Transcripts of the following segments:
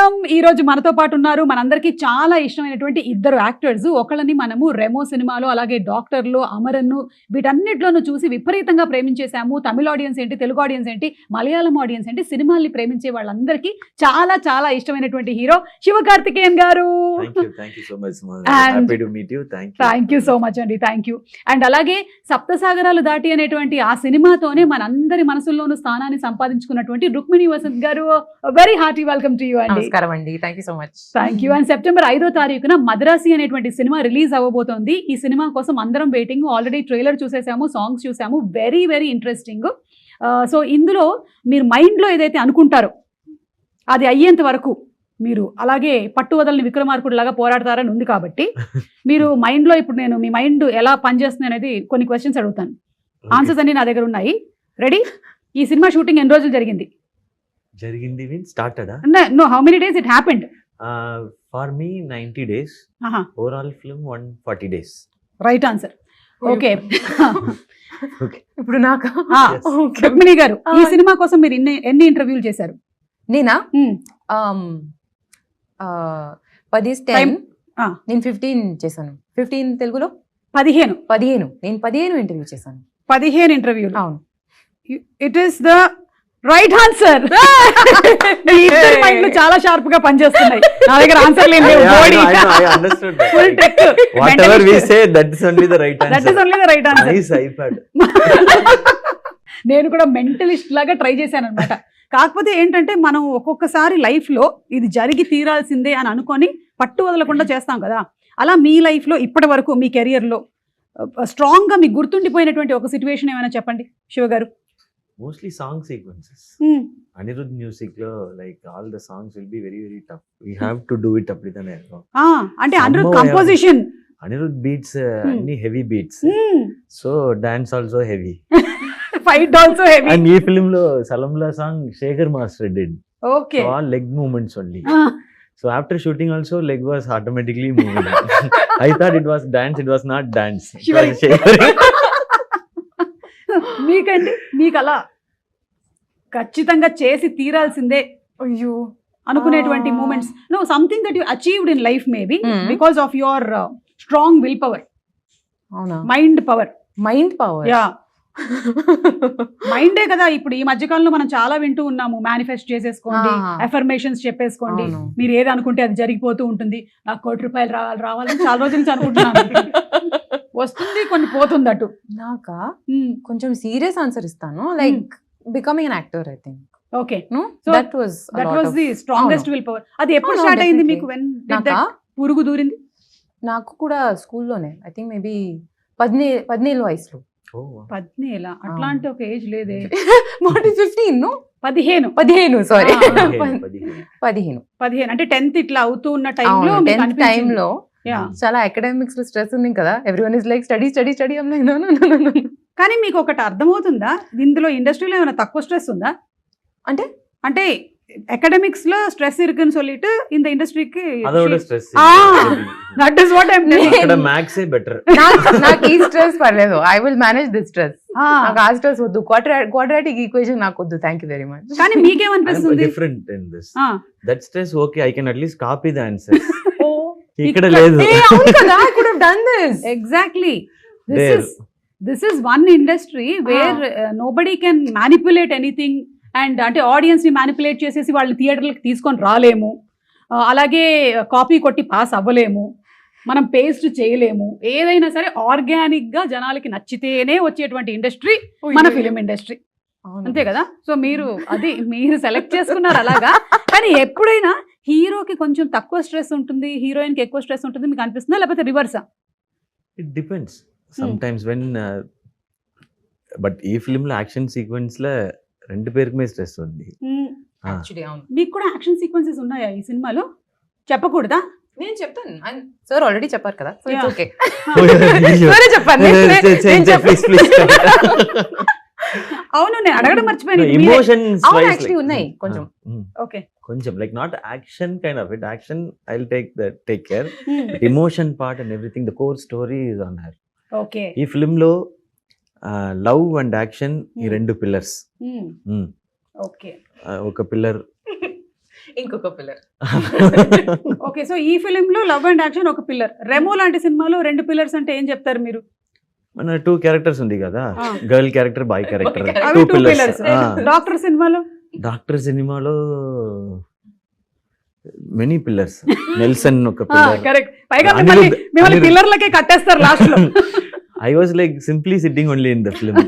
Welcome. ఈ రోజు మనతో పాటు ఉన్నారు మనందరికీ చాలా ఇష్టమైనటువంటి ఇద్దరు యాక్టర్స్. ఒకళ్ళని మనము రెమో సినిమాలో, అలాగే డాక్టర్లో, అమరన్ను వీటన్నిటిలోనూ చూసి విపరీతంగా ప్రేమించేశాము. తమిళ ఆడియన్స్ ఏంటి, తెలుగు ఆడియన్స్ ఏంటి, మలయాళం ఆడియన్స్ ఏంటి, సినిమాల్ని ప్రేమించే వాళ్ళందరికీ చాలా చాలా ఇష్టమైనటువంటి హీరో శివకార్తికేయన్ గారు. Thank you so much. Happy to meet you. Thank you so much అండి. Thank you. అండ్ అలాగే సప్తసాగరాలు దాటి అనేటువంటి ఆ సినిమాతోనే మనందరి మనసుల్లోనూ స్థానాన్ని సంపాదించుకున్నటువంటి రుక్మిణి వసంత్ గారు, very hearty welcome to you అండి. నమస్కారం అండి. Thank you so much. Thank you. And September 5వ తారీఖున మద్రాసి అనేటువంటి సినిమా రిలీజ్ అవ్వబోతోంది. ఈ సినిమా కోసం అందరం వెయిటింగ్. ఆల్రెడీ ట్రైలర్ చూసేసాము, సాంగ్స్ చూసాము, వెరీ వెరీ ఇంట్రెస్టింగ్. సో ఇందులో మీరు మైండ్లో ఏదైతే అనుకుంటారో అది అయ్యేంత వరకు మీరు అలాగే పట్టు వదలని విక్రమార్కుడు లాగా పోరాడతారని ఉంది. కాబట్టి మీరు మైండ్లో ఇప్పుడు నేను మీ మైండ్ ఎలా పనిచేస్తుంది అనేది కొన్ని క్వశ్చన్స్ అడుగుతాను. ఆన్సర్స్ అన్ని నా దగ్గర ఉన్నాయి. రెడీ? ఈ సినిమా షూటింగ్ ఎన్ని రోజులు జరిగింది? Started? No, how many days it happened? For me, 90 days. Overall film, 140 days. Right answer. Okay. ఇప్పుడు నాకు రుక్మిణి గారు, ఈ సినిమా కోసం మీరు ఎన్ని ఇంటర్వ్యూలు చేశారు? నేనా 10 నేను 15 చేశాను. 15 తెలుగులో 15 నేను 15 ఇంటర్వ్యూ చేశాను. 15 ఇంటర్వ్యూలు. అవును. It is the right answer. మైండ్లు చాలా షార్ప్ గా పనిచేస్తున్నాయి. నా దగ్గర ఆన్సర్ లేదు. I understood that. Full tech. Whatever we say, that is only the right answer. That is only the right answer. Nice iPad. నేను కూడా మెంటలిస్ట్ లాగా ట్రై చేశాను అనమాట. కాకపోతే ఏంటంటే మనం ఒక్కొక్కసారి లైఫ్ లో ఇది జరిగి తీరాల్సిందే అని అనుకొని పట్టు వదలకుండా చేస్తాం కదా. అలా మీ లైఫ్ లో ఇప్పటి వరకు మీ కెరియర్ లో స్ట్రాంగ్ గా మీకు గుర్తుండిపోయినటువంటి ఒక సిచ్యువేషన్ ఏమైనా చెప్పండి శివ గారు. Mostly song sequences. Anirudh music lo, like all the songs will be very very tough. We have to do it up with an air. Ante Anirudh composition. Anirudh beats any heavy beats. So dance also heavy. Fight also heavy. And ee film lo Salamla song Shekhar Master did. Okay. So all leg movements only. So after shooting also leg was automatically moving. I thought it was dance, it was not dance. It was shivering. మీకండి, మీకు అలా ఖచ్చితంగా చేసి తీరాల్సిందే అయ్యో అనుకునేటువంటి moments, no something that you achieved in life maybe because of your strong will power. అవునా? Mind power. Yeah, మైండే కదా. ఇప్పుడు ఈ మధ్యకాలంలో మనం చాలా వింటూ ఉన్నాము, మేనిఫెస్ట్ చేసేసుకోండి, అఫర్మేషన్స్ చెప్పేసుకోండి, మీరు ఏది అనుకుంటే అది జరిగిపోతూ ఉంటుంది. నాకు ₹1 రావాలని చాలా రోజుల నుంచి అనుకుంటున్నాను. వస్తుంది, కొన్ని పోతుంది. అటు నాకా కొంచెం సీరియస్ ఆన్సర్ ఇస్తాను. Like becoming an actor, I think. Okay, so that was the strongest will power. అది ఎప్పుడు స్టార్ట్ అయింది మీకు? వెన్ పురుగు దూరింది? నాకు కూడా స్కూల్లోనే, ఐ థింక్ మేబీ 17 వయసులో. 17? అట్లాంటి ఒక ఏజ్ లేదే. 15 సారీ 15 అంటే 10th ఇట్లా అవుతూ ఉన్న టైంలో చాలా అకాడమిక్స్ లో స్ట్రెస్ ఉంది కదా. Everyone is like study study study. కానీ మీకు ఒకటి అర్థమవుతుందా, ఇందులో ఇండస్ట్రీలో ఏమైనా తక్కువ స్ట్రెస్ ఉందా? అంటే అకాడమిక్స్ లో స్ట్రెస్ இருக்குன்னு சொல்லிட்டு இந்த ఇండస్ట్రీకి அதோட stress. That is what I am telling. అక్కడ మ్యాథ్స్ ఏ బెటర్. నాకు ఈ స్ట్రెస్ పర్లేదు. I will manage this stress. నాకు ఆ స్ట్రెస్ వద్దు. క్వాడ్రాటిక్ ఈక్వేషన్ నాకు వద్దు. Thank you very much. కానీ మీకేమనిపిస్తుంది? Different in this. That stress okay, I can at least copy the answer. ఇక్కడ లేదు. అవును కదా, I could have done this. Exactly. This is one industry where nobody can manipulate anything. And అంటే ఆడియన్స్ని manipulate చేసేసి వాళ్ళు థియేటర్లకు తీసుకొని రాలేము, అలాగే కాపీ కొట్టి పాస్ అవ్వలేము, మనం పేస్ట్ చేయలేము. ఏదైనా సరే ఆర్గానిక్గా జనాలకి నచ్చితేనే వచ్చేటువంటి ఇండస్ట్రీ మన ఫిలిం ఇండస్ట్రీ. అంతే కదా? సో మీరు సెలెక్ట్ చేసుకున్నారు అలాగా. కానీ ఎప్పుడైనా హీరోకి కొంచెం తక్కువ స్ట్రెస్ ఉంటుంది, హీరోయిన్కి ఎక్కువ స్ట్రెస్ ఉంటుంది మీకు అనిపిస్తుందా, లేకపోతే రివర్సా? It depends sometimes when. But ఈ ఫిల్మ్లో యాక్షన్ సీక్వెన్స్లో రెండు పేరుకి మీద స్ట్రెస్ ఉంది. మీకు కూడా యాక్షన్ సీక్వెన్సెస్ ఉన్నాయా ఈ సినిమాలో? చెప్పకూడదా? నేను చెప్తాను. సార్ ఆల్రెడీ చెప్పారు కదా. అవును, నేను అడగడం మర్చిపోయాను. ఉన్నాయి కొంచెం. ఓకే, కొంచెం like not action kind of it. Action I will take care. Emotion part and everything, the core story is on her. Okay, ఈ ఫిల్మ్ లో లవ్ అండ్ యాక్షన్ ఈ రెండు పిల్లర్స్. ఓకే, ఒక పిల్లర్ ఇంకొక పిల్లర్. ఓకే, సో ఈ film లో love and action ఒక pillar, Remo లాంటి సినిమాలో 2 పిల్లర్స్ అంటే ఏం చెప్తారు మీరు? మన 2 క్యారెక్టర్స్ ఉంది కదా, గర్ల్ క్యారెక్టర్, బాయ్ క్యారెక్టర్, అవి 2 2 పిల్లర్స్. పిల్లర్స్. డాక్టర్ సినిమాలో? డాక్టర్ సినిమాలో మెనీ పిల్లర్స్, నెల్సన్ ఒక పిల్లర్. కరెక్ట్, పైగా మిమ్మల్ని పిల్లర్లకే కట్టేస్తారు లాస్ట్ లో. I was like simply sitting only in the film.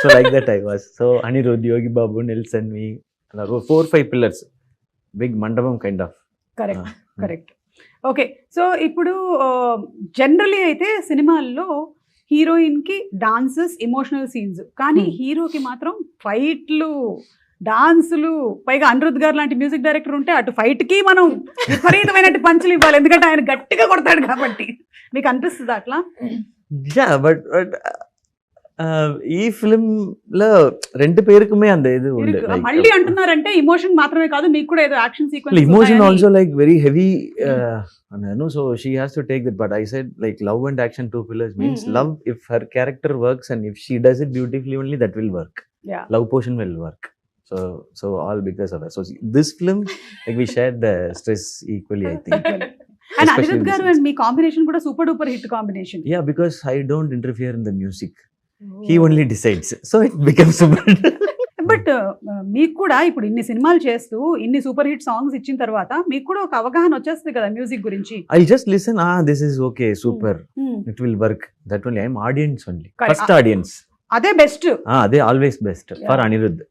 So like that I was. So Anirudh, Yogi Babu, Nelson, me, 4-5 pillars, big mandapam kind of. Correct correct. Okay, so ఇప్పుడు generally అయితే సినిమాల్లో heroine కి dances, emotional scenes, కానీ హీరోకి మాత్రం ఫైట్లు, డాన్సులు, పైగా అనిరుద్ధ్ గారు లాంటి మ్యూజిక్ డైరెక్టర్ ఉంటే అటు ఫైట్ కి మనం విపరీతమైన పంచులు ఇవ్వాలి, ఎందుకంటే ఆయన గట్టిగా కొడతాడు కాబట్టి. మీకు అనిపిస్తుంది అట్లా? Yeah, but ఈ ఫిలిం లో 2 పేరుకుమే అంత ఇది ఉండే. మళ్ళీ అంటున్నారంటే ఎమోషన్ మాత్రమే కాదు, మీకు కూడా ఏదో action sequence, emotion also like very heavy, so she has to take that, but I said like love and action 2 pillars means love, if her character works and if she does it beautifully only, that will work. Yeah. Love portion will work. So all because of that. So this film, like we shared the stress equally, I think. And Anirudh గారు and me combination కూడా super duper hit combination. Yeah, because I don't interfere in the music. He only decides. So it becomes super. But మీకు కూడా ఇప్పుడు ఇన్ని సినిమాలు చేస్తూ ఇన్ని super hit songs ఇచ్చిన తర్వాత మీకు కూడా ఒక అవగాహన వచ్చేస్తుంది కదా మ్యూజిక్ గురించి. I'll just listen, this is okay, super. It will work. That only I'm audience only. First audience. అదే బెస్ట్. అదే ఆల్వేస్ బెస్ట్ ఫర్ అనిరుద్ధ్.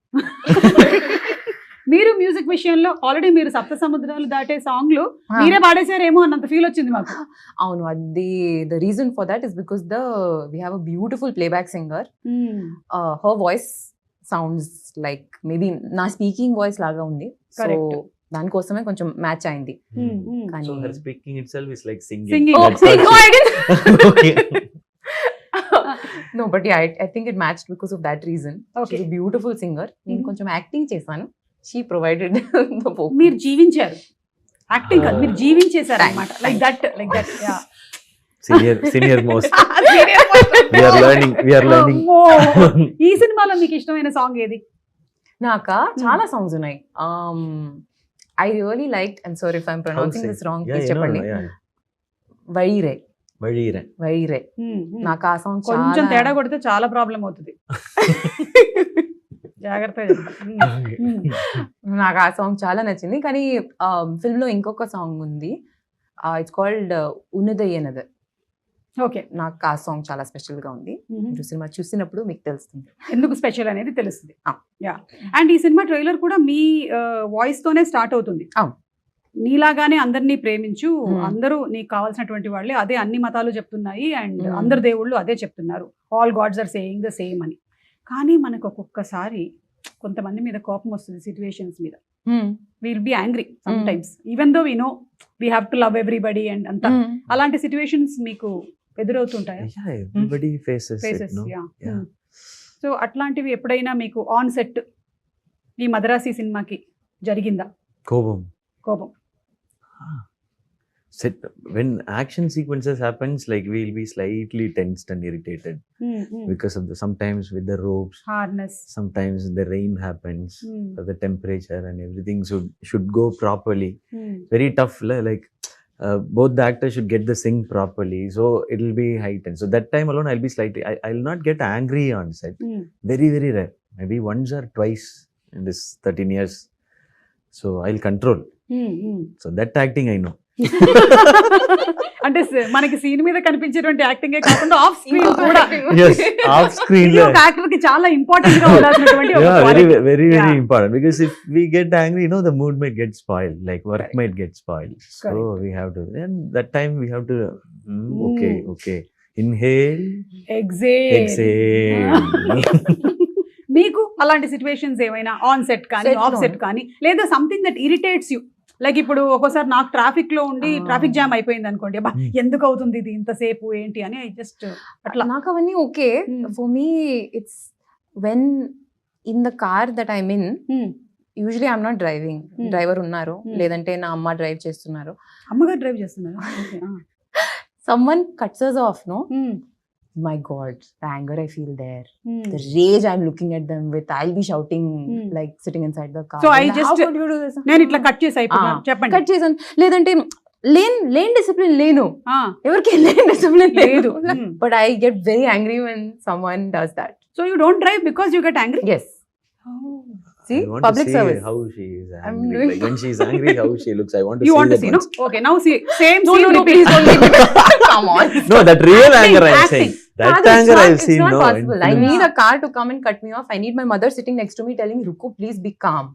మీరు మ్యూజిక్ విషయంలో ఆల్రెడీ మీరు సప్త సముద్రాలు దాటే సాంగ్లు మీరే పాడేశారేమో అన్నంత ఫీల్ వచ్చింది మాకు. అవును, అది the reason for that is because we have a beautiful playback singer. Her voice sounds like maybe నా స్పీకింగ్ వాయిస్ లాగా ఉంది, సో దానికోసమే కొంచెం మ్యాచ్ అయింది. So her speaking itself is like singing. Oh, I didn't. Okay. No, but yeah, I think it matched because of that reason. Okay. She's a beautiful singer. నేను కొంచెం acting చేశాను, she provided the vocal. మీరు జీవించారు, acting కాదు మీరు జీవించేశారు అన్నమాట. Like that yeah. Senior most. We are learning. ఈ సినిమాలో మీకు ఇష్టమైన సాంగ్ ఏది? నాకా చాలా సాంగ్స్ ఉన్నాయి. I really liked, and sorry if I'm pronouncing this wrong, please చెప్పండి. వైరే. నాకు ఆ సాంగ్ కొంచెం తేడా కొడితే చాలా ప్రాబ్లం అవుతుంది, జాగ్రత్తగా. నాకు ఆ సాంగ్ చాలా నచ్చింది, కానీ ఫిల్మ్ లో ఇంకొక సాంగ్ ఉంది, ఇట్స్ కాల్డ్ ఉన్నదయ్యనది. ఓకే, నాకు ఆ సాంగ్ చాలా స్పెషల్ గా ఉంది. మీరు సినిమా చూసినప్పుడు మీకు తెలుస్తుంది ఎందుకు స్పెషల్ అనేది తెలుస్తుంది. యా, అండ్ ఈ సినిమా ట్రైలర్ కూడా మీ వాయిస్ తోనే స్టార్ట్ అవుతుంది. నీలాగానే అందరినీ ప్రేమించు, అందరూ నీకు కావాల్సినటువంటి వాళ్ళే, అదే అన్ని మతాలు చెప్తున్నాయి అండ్ అందరు దేవుళ్ళు అదే చెప్తున్నారు, all gods are saying the same అని. కానీ మనకు ఒక్కొక్కసారి కొంతమంది మీద కోపం వస్తుంది, సిచ్యువేషన్స్ మీద. Will be angry sometimes even though we know we have to love everybody and అంతా. అలాంటి సిచ్యువేషన్స్ మీకు ఎదురవుతుంటాయా? Everybody faces it, no? Yeah. So అట్లాంటివి ఎప్పుడైనా మీకు ఆన్ సెట్ ఈ మదరాసి సినిమాకి జరిగిందా కోపం? set when action sequences happens, like we'll be slightly tensed and irritated because of the sometimes with the ropes, harness, sometimes the rain happens, the temperature and everything should go properly. Very tough, like both the actors should get the sync properly, so it'll be heightened. So that time alone I'll be slightly, I'll not get angry on set. Very rare, maybe once or twice in this 13 years, so I'll control. So that acting I know. అంటే మనకి scene మీద కనిపించేటువంటి యాక్టింగే కాకుండా off screen కూడా. Yes, off screen ఒక actor కి చాలా important గా ఉండాల్సినటువంటి ఒక quality. Very important, because if we get angry, the mood might get spoiled, like work might get spoiled. So we have to, and that time we have to okay, inhale, exhale. మీకు అలాంటి situations ఏమైనా on set కానీ of set కానీ, లేదా something that irritates you? Like ఇప్పుడు ఒక్కోసారి నాకు traffic లో ఉండి ట్రాఫిక్ జామ్ అయిపోయింది అనుకోండి, అబ్బా ఎందుకు అవుతుంది ఇది ఇంతసేపు ఏంటి అని, ఐ జస్ట్ అట్లా. నాకు అవన్నీ okay. For me it's when in the car that I mean, usually I'm not driving, driver ఉన్నారు, లేదంటే నా అమ్మ డ్రైవ్ చేస్తున్నారు. అమ్మగారు డ్రైవ్ చేస్తున్నారు. Someone cuts us off, no, my God, the anger I feel there, the rage I'm looking at them with, I'll be shouting like sitting inside the car. So I How just- could you do this? నేను ఇట్లా cut చేసి అయిపోతున్నాను చెప్పండి. Cut చేసాను. లేదంటే lane discipline లేను, ఆ, ఎవరికి లేని డిసిప్లిన్ లేదు. లేదు. But I get very angry when someone does that. So you don't drive because you get angry? Yes. See, I want public to see service. how she is I'm angry. doing- Like when she's angry, how she looks. I want to You see want to that see, no? once. Okay, now see, same No, scene no, no, repeat. please don't leave it. Come on. No, that real Acting, anger I'm acting. saying. That Father, anger it's not, I've seen. It's not No, in possible. I films. need a car to come and cut me off. I need my mother sitting next to me telling me, Ruko, please be calm.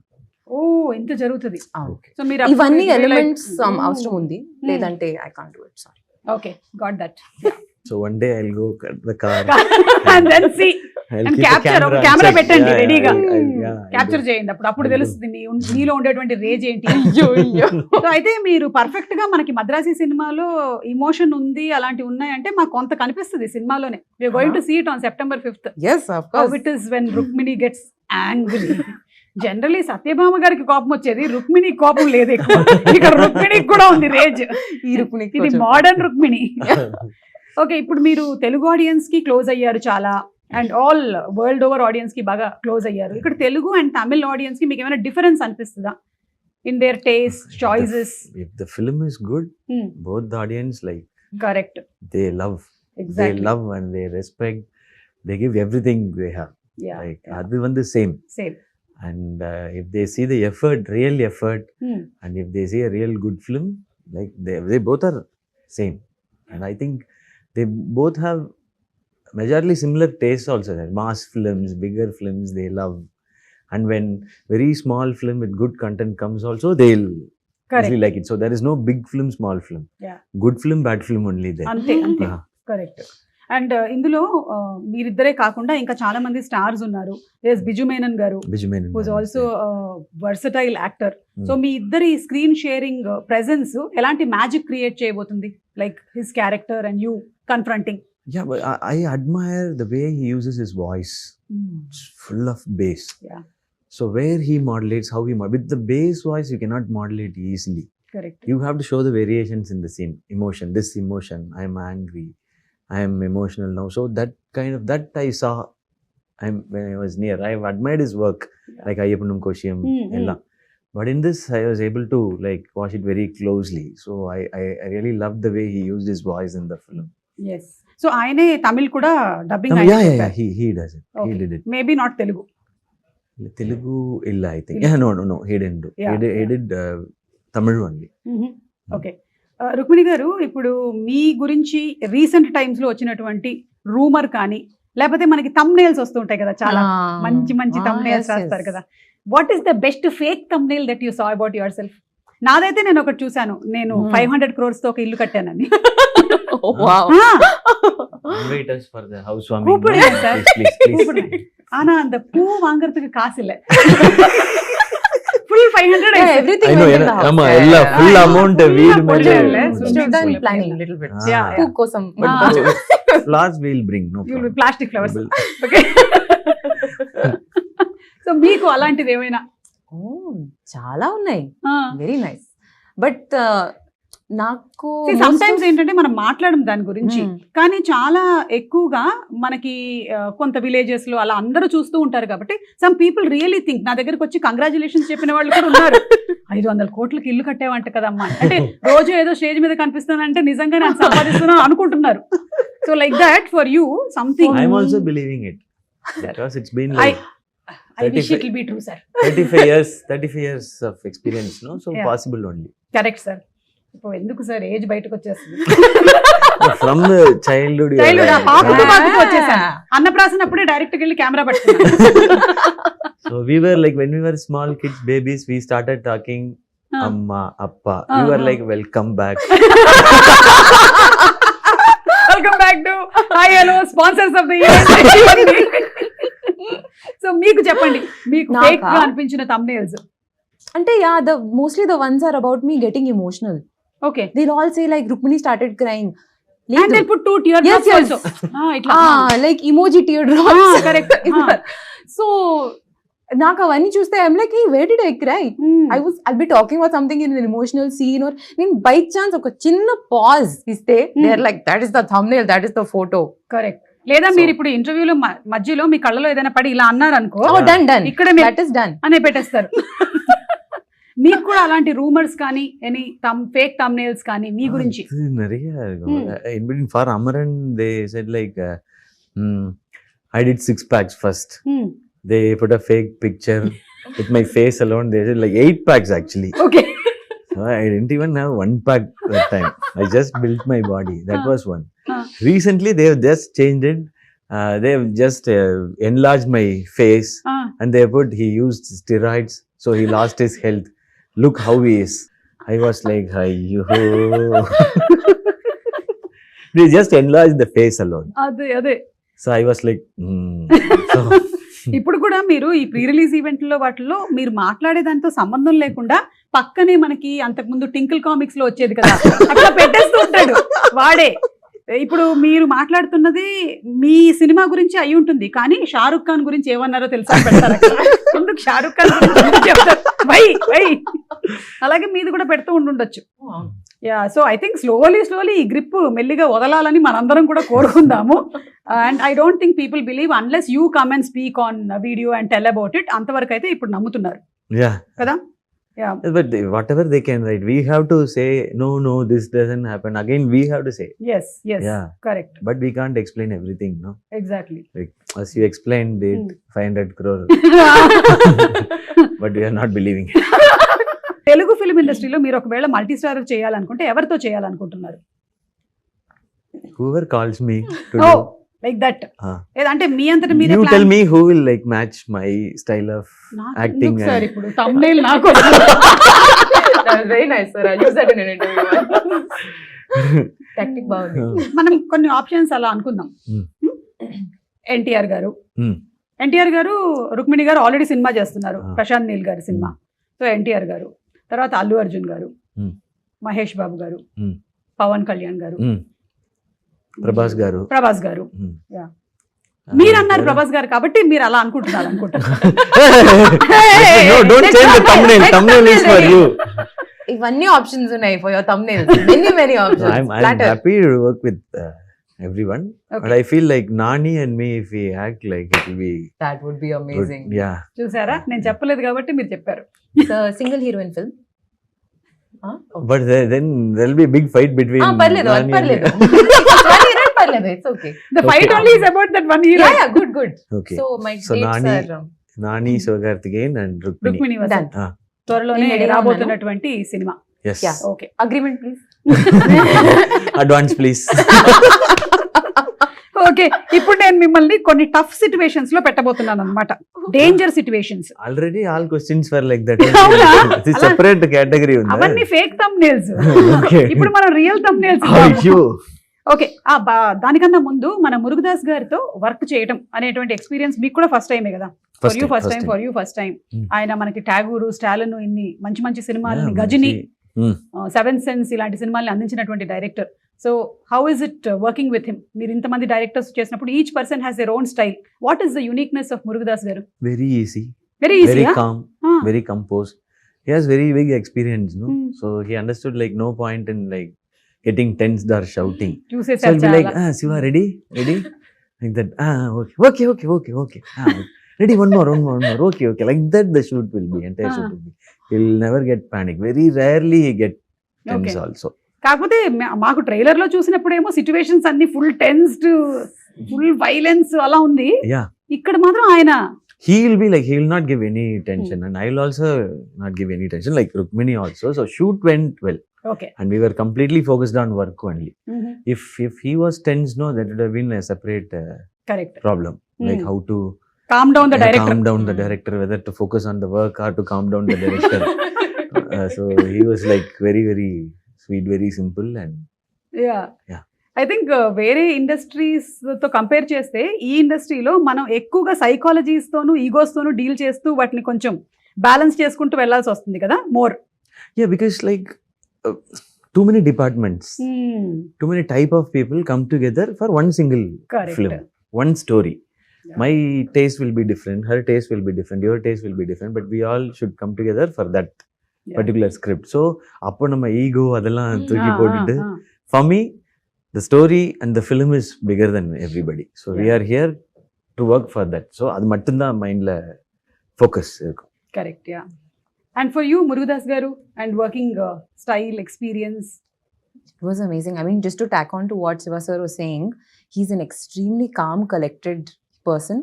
ఓ ఇంత జరుగుతుంది. Okay. So మీరు ఇవన్నీ అప్పుడు elements like, అవసరం ఉంది, లేదంటే I can't do it. Sorry. Okay, got that. So one day I'll go cut the car. And then see, I'll And keep capture, the ఒక camera. camera and check. పెట్టండి Yeah, ready గా. I'll capture do. చేయండి, అప్పుడు I'll do. తెలుస్తుంది నీలో ఉండేటువంటి raise ఏంటి. అయ్యో అయ్యో. సో అయితే మీరు పర్ఫెక్ట్ గా మనకి మద్రాసి సినిమాలో ఇమోషన్ ఉంది అలాంటివి ఉన్నాయంటే మాకు కొంత కనిపిస్తుంది సినిమాలోనే. We are going to see it on September 5th. Yes, of How course. it is when Rukmini gets angry. Generally Satyabhama గారికి కోపం వచ్చేది, రుక్మిణి కోపం లేదు ఎక్కువ. ఇక రుక్మిణికి కూడా ఉంది రేజ్. ఈ రుక్మిణి ఇది మోడర్న్ రుక్మిణి. ఓకే, ఇప్పుడు మీరు తెలుగు ఆడియన్స్ కి క్లోజ్ అయ్యారు చాలా, and all world over audience కి బాగా క్లోజ్ అయ్యారు. ఇక్కడ తెలుగు అండ్ తమిళ్ ఆడియన్స్ కి మీకు ఏమైనా డిఫరెన్స్ అనిపిస్తుందా in there taste, choices? If the film is good, both the audience like correct, they love, they exactly, love and they respect. They give everything they have. Like adu vandu same. Same. And if they see the effort, real effort, and if they see a real good film, like they both are same. And I think they both have majorly similar tastes also. Like mass films, bigger films they love, and when very small film with good content comes also, they'll correct, usually like it. So there is no big film, small film. Yeah. Good film, bad film only there. అంతే అంతే, Ah. Correct. And ఇందులో మీరిద్దరే కాకుండా ఇంకా చాలా మంది stars ఉన్నారు. బిజు మేనన్ గారు Biju Menon. Who's also versatile actor. So మీ ఇద్దరి స్క్రీన్ షేరింగ్ ప్రెజెన్స్ ఎలాంటి మ్యాజిక్ క్రియేట్ చేయబోతుంది, like his character and you confronting? Yeah, but I admire the way he uses his voice. It's full of bass. Yeah. So where he modulates, how he with the bass voice, you cannot modulate easily. Correct. You have to show the variations in the scene. Emotion, this emotion, I am angry, I am emotional now. So that kind of that I saw. When I was near, I have admired his work, like Ayyapanam Koshiyam, ella. But in this, I was able to like watch it very closely. So I really loved the way he used his voice in the film. Yes. So ఆయనే తమిళ్ కూడా dubbing Yeah. He does it. He did it. Maybe not Telugu. Telugu illa, I think. Yeah, no. He didn't do. Yeah, He did Tamil only. Okay, Rukmini గారు, ఇప్పుడు మీ గురించి recent times లో వచ్చినటువంటి rumour కానీ, లేకపోతే మనకి thumbnails వస్తుంటాయి కదా, చాలా మంచి మంచి thumbnails రాస్తారు కదా. What is the best fake thumbnail that you saw about your self? నాదైతే నేను ఒకటి చూసాను, నేను 500 crores తో ఒక ఇల్లు కట్టానని. Wow. Invite us for the housewarming. கூப்பிடுங்க No? சார். Please. ஆனா அந்த பூ வாங்குறதுக்கு காசு இல்ல. full 500 Yeah, everything I know. went in the house. Amma, ella full amount weed full mele. amount. We should have done planning a little bit. Yeah. Cook kosam. But flowers we'll bring. No you problem. Plastic flowers. We'll- okay. So మీకు అలాంటిది ఏమైనా? Oh, చాలా ఉన్నాయి. Very nice. But నాకు some times ఏంటంటే మనం మాట్లాడడం దాని గురించి, కానీ చాలా ఎక్కువగా మనకి కొంత విలేజెస్ లో అలా అందరూ చూస్తూ ఉంటారు కాబట్టి సమ్ పీపుల్ రియలీ థింక్, నా దగ్గరకు వచ్చి కంగ్రాచులేషన్స్ చెప్పిన వాళ్ళు కూడా ఉన్నారు, 500 కోట్లకి ఇల్లు కట్టేవంట కదమ్మా, అంటే రోజు ఏదో స్టేజ్ మీద కనిపిస్తానంటే నిజంగా నేను సంపాదిస్తున్నాను అనుకుంటున్నారు. So like that for you something. I'm also believing it because it's been like I wish it will be true, sir. 35 years of experience, no? So Yeah. possible only. Correct sir. ఇప్పుడు ఎందుకు sir age బయటకు వచ్చేస్తుంది? From the childhood. you are Childhood, like- పాపతో పాపతో వచ్చేసాను. అన్నప్రాసన అప్పుడే direct వెళ్ళి కెమెరా పట్టుకున్నాను. So we were like, when we were small kids, babies, we started talking Amma, Appa. We were like, welcome back. Welcome back to hello sponsors of the year. So మీకు చెప్పండి, మీకు నాకా? Fake గా అనిపించిన thumbnails. అంటే mostly the ones are about me getting emotional. Okay, They'll all say like Rukmini started crying. and they put 2 tear Yes, drops yes. also. ఇట్లా Like emoji teardrops. correct. So నాకు అవన్నీ చూస్తే I'm like, where did I cry? I'll be talking about something in an emotional scene, or నేను by chance ఒక చిన్న pause ఇస్తే they are like, that is the thumbnail, that is the photo. Correct. లేదా మీరు ఇప్పుడు ఇంటర్వ్యూలో మధ్యలో మీ కళ్ళలో ఏదైనా పడి ఇలా అన్నారు అనుకో, Oh, done. ఇక్కడ That is done. అనే పెట్టేస్తారు. మీకు కూడా అలాంటి రూమర్స్ కానీ ఎనీ ఫేక్ thumbnails కానీ మీ గురించి? நிறைய in between for Amaran they said like I did 6 packs first. They put a fake picture with my face alone. They said like 8 packs actually. Okay. I didn't even have 1 pack that time. I just built my body. That was one. Recently they have just changed it. They have just enlarged my face and they put he used steroids, so he lost his health. Look how he is. I was like, ayyo. They just enlarged the face alone. అదే So I was like, So, ఇప్పుడు కూడా మీరు ఈ pre release ఈవెంట్లో వాటిలో మీరు మాట్లాడే దాంతో సంబంధం లేకుండా పక్కనే మనకి అంతకుముందు టింకిల్ కామిక్స్ లో వచ్చేది కదా, అట్లా పెట్టేస్తూ ఉంటాడు వాడే. ఇప్పుడు మీరు మాట్లాడుతున్నది మీ సినిమా గురించి అయి ఉంటుంది, కానీ షారుఖ్ ఖాన్ గురించి ఏమన్నారో తెలుసా పెడతారు అక్కడ. ఎందుకు షారుఖ్ ఖాన్ గురించి ఎందుకు చెప్తారు? వై అలాగే మీది కూడా పెడుతూ ఉండుండొచ్చు. Yeah, so I think slowly ఈ గ్రిప్ మెల్లిగా వదలాలని మనందరం కూడా కోరుకుందాము. And I don't think people believe unless you come and speak on video and tell about it. అంతవరకు అయితే ఇప్పుడు నమ్ముతున్నారు yeah. కదా. Yeah. But whatever they can write, we have to say, no, this doesn't happen. Again, we have to say. Yes, Yeah. correct. But we can't explain everything, no? Exactly. Like, as you explained it, 500 crore. But we are not believing it. Telugu film ఇండస్ట్రీలో మీరు ఒకవేళ multi star చేయాలనుకుంటే ఎవరితో చేయాలనుకుంటున్నారు? Whoever calls me to ఓ, do. Like that. Ah. అంటే మీ అంతటా మీరే You plan- tell me who will like match my style of నాకు acting ఎందుకు సార్ and- ఇప్పుడు thumbnail నాకు That was very nice, sir. I'll use that in an interview. Tactic బాగుంది. మనం కొన్ని ఆప్షన్స్ అలా అనుకుందాం. Hmm. ఎన్టీఆర్ గారు, Hmm. ఎన్టీఆర్ గారు రుక్మిణి గారు ఆల్రెడీ సినిమా చేస్తున్నారు, Ah. ప్రశాంత్ నీల్ గారి సినిమా. సో ఎన్టీఆర్ గారు, తర్వాత అల్లు అర్జున్ గారు, Hmm. మహేష్ బాబు గారు, Hmm. పవన్ కళ్యాణ్ గారు, ప్రభాస్ గారు. ప్రభాస్ గారు. Hmm. Yeah. మీరు అన్నారు ప్రభాస్ గారు కాబట్టి మీరు అలా అనుకుంటున్నారు అనుకుంటున్నారు. No, don't change the thumbnail. Thumbnail is for you. ఇవన్నీ ఆప్షన్స్ ఉన్నాయి for your thumbnails. Many options. I'm Platter. happy to work with everyone. Okay. But I feel like Nani and me, if we act like it will be That would be good. amazing. Yeah. చూసారా, నేను చెప్పలేదు కాబట్టి మీరు చెప్పారు. It's a single heroine film. But then there'll be a big fight between పర్లేదు, అది Nani పర్లేదు. and One heroine పర్లేదు. It's okay. The fight Okay. only is about that one hero. Yeah, good. Okay. So my So dates Nani- are Nani, Sivakarthikeyan and Rukmini. Rukmini Vasant. done. Ah, త్వరలోనే నేను ready గా రాబోతున్నటువంటి cinema. yes. Yeah. Okay. Agreement, please. Advance, please. Okay, ఇప్పుడు నేను మిమ్మల్ని కొన్ని tough situations లో పెట్టబోతున్నాను అన్నమాట. Danger situations. Already all questions were like that. అవునా? This అలా- separate category ఉంది. అవన్నీ ఫేక్ thumbnails. Okay. ఇప్పుడు మనం రియల్ thumbnails. అయ్యో. ఓకే, దానికన్నా ముందు మన మురుగదాస్ గారితో వర్క్ చేయడం అనేటువంటి ఎక్స్పీరియన్స్ మీకు కూడా ఫస్ట్ టైమే కదా. For you first time. Hmm. ఆయన మనకి టాగూరు, స్టాలిన్ ఇన్ని మంచి మంచి సినిమాలని, Yeah, Ghajini, Hmm. Seven sense ఇలాంటి సినిమాల్ని అందించినటువంటి director. So how is it working with him? మీరు ఇంతమంది డైరెక్టర్స్ చేసినప్పుడు each person has their own style. What is the uniqueness of Murugadoss garu? Very easy. Very Very easy. calm. Very composed. He has very big experience, no? Hmm. So he understood like no point in like getting tensed or shouting. So చూసేసారు he'll be like, చాలా. Siva, ready? Like that. Okay. Ready, one more. Okay. Like that the shoot will be, entire shoot will be. He'll never get panic. Very rarely he get tense Okay. also. కాకపోతే మాకు trailer లో చూసినప్పుడేమో situations అన్ని full tensed, full violence అలా ఉంది. Yeah. ఇక్కడ మాత్రం ఆయన He will not give any tension and I will also not give any tension like Rukmini also. So shoot went well okay. and we were completely focused on work only. If he was tense, no, that would have been a separate correct. problem. Like how to calm down the director. calm down the director, whether to focus on the work or to calm down the director. So he was like very, very sweet, very simple and Yeah. I think వేరే industries తో compare చేస్తే ఈ ఇండస్ట్రీలో మనం ఎక్కువగా psychologies తోను, egos తోను deal చేస్తూ వాటిని కొంచెం బ్యాలెన్స్ చేసుకుంటూ వెళ్ళాల్సి వస్తుంది కదా more. yeah, because like too many departments, too many type of people come together for one single correct. film, one story. Yeah. My taste will be different, her taste will be different, your taste will be different, but we all should come together for that particular script. So appo nama ego adella thooki potittu for me the story and the film is bigger than everybody. So we Yeah. are here to work for that. So அது மட்டும்தான் மைண்ட்ல focus இருக்கும். Correct, yeah. And for you, Murugadas garu, and working style experience. It was amazing. I mean, just to tack on to what Siva sir was saying, he's an extremely calm, collected person.